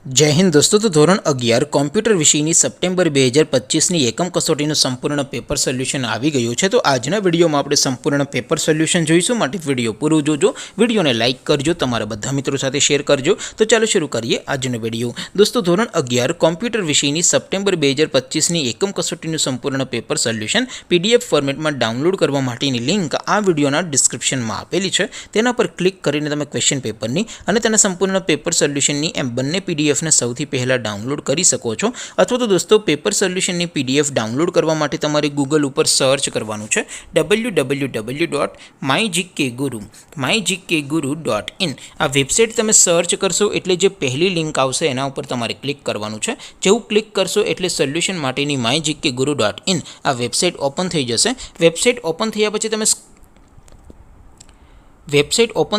जय हिंद दोस्तों। तो धोरण 11 कॉम्प्यूटर विषयની સપ્ટેમ્બર 2025ની એકમ કસોટીનું સંપૂર્ણ પેપર સોલ્યુશન આવી ગયું છે। તો આજના વિડીયોમાં આપણે સંપૂર્ણ પેપર સોલ્યુશન જોઈશું। માટે વિડીયો પૂરો જોજો, વિડીયોને લાઇક કરજો, તમારા બધા મિત્રો સાથે શેર કરજો। તો ચાલો શરૂ કરીએ આજનો વિડીયો। દોસ્તો ધોરણ 11 કમ્પ્યુટર વિષયની સપ્ટેમ્બર 2025ની એકમ કસોટીનું સંપૂર્ણ પેપર સોલ્યુશન પીડીએફ ફોર્મેટમાં ડાઉનલોડ કરવા માટેની લિંક આ વિડીયોના ડિસ્ક્રિપ્શનમાં આપેલી છે। તેના પર ક્લિક કરીને તમે ક્વેશ્ચન પેપરની અને તેના સંપૂર્ણ પેપર સોલ્યુશનની એમ બંને પીડીએફ ने સૌથી પહેલા ડાઉનલોડ કરી શકો છો। અથવા તો દોસ્તો પેપર સોલ્યુશનની પીડીએફ ડાઉનલોડ કરવા માટે તમારે ગૂગલ ઉપર સર્ચ કરવાનું છે www.mygkguru.in। આ વેબસાઇટ તમે સર્ચ કરશો એટલે જે પહેલી લિંક આવશે એના ઉપર તમારે ક્લિક કરવાનું છે। જેવું ક્લિક કરશો એટલે સોલ્યુશન માટેની mygkguru.in આ વેબસાઇટ ઓપન થઈ જશે। વેબસાઇટ ઓપન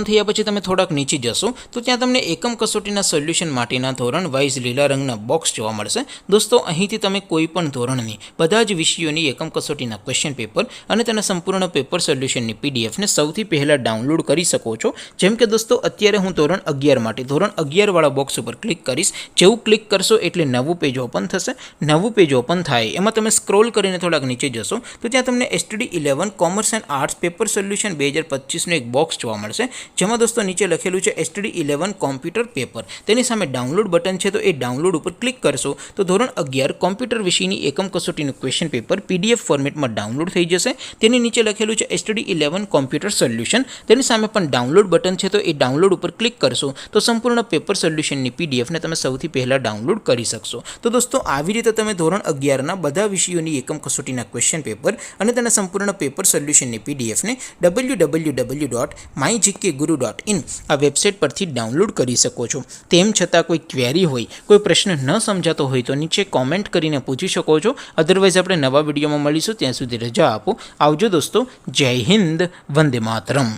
થયા પછી તમે થોડાક નીચે જશો તો ત્યાં તમને એકમ કસોટીના સોલ્યુશન માટેના ધોરણ વાઇઝ લીલા રંગના બોક્સ જોવા મળશે। દોસ્તો અહીંથી તમે કોઈ પણ ધોરણની બધા જ વિષયોની એકમ કસોટીના ક્વેશ્ચન પેપર અને તેના સંપૂર્ણ પેપર સોલ્યુશનની પીડીએફને સૌથી પહેલાં ડાઉનલોડ કરી શકો છો। જેમ કે દોસ્તો અત્યારે હું ધોરણ 11 માટે ધોરણ 11 વાળા બોક્સ ઉપર ક્લિક કરીશ। જેવું ક્લિક કરશો એટલે નવું પેજ ઓપન થશે। નવું પેજ ઓપન થાય એમાં તમે સ્ક્રોલ કરીને થોડાક નીચે જશો તો ત્યાં તમને STD11 commerce and arts paper solution 2025નું એક બોક્સ જોવા મળશે। જેમાં દોસ્તો નીચે લખેલું છે STD11 કોમ્પ્યુટર પેપર, તેની સામે ડાઉનલોડ બટન છે। તો એ ડાઉનલોડ ઉપર ક્લિક કરશો તો ધોરણ 11 કોમ્પ્યુટર વિષયની એકમ કસોટીનું ક્વેશ્ચન પેપર પીડીએફ ફોર્મેટમાં ડાઉનલોડ થઈ જશે। તેની નીચે લખેલું છે STD11 કોમ્પ્યુટર સોલ્યુશન, તેની સામે પણ ડાઉનલોડ બટન છે। તો એ ડાઉનલોડ ઉપર ક્લિક કરશો તો સંપૂર્ણ પેપર સોલ્યુશનની પીડીએફને તમે સૌથી પહેલાં ડાઉનલોડ કરી શકશો। તો દોસ્તો આવી રીતે તમે ધોરણ 11ના બધા વિષયોની એકમ કસોટીના ક્વેશ્ચન પેપર અને તેના સંપૂર્ણ પેપર સોલ્યુશનની પીડીએફને www.mygkguru.in આ વેબસાઇટ પરથી ડાઉનલોડ કરી શકો છો। તેમ છતાં કોઈ ક્વેરી હોય, કોઈ પ્રશ્ન ન સમજાતો હોય તો નીચે કોમેન્ટ કરીને પૂછી શકો છો। અધરવાઇઝ આપણે નવા વિડીયોમાં મળીશું, ત્યાં સુધી રજા આપો। આવજો દોસ્તો, જય હિન્દ, વંદે માતરમ।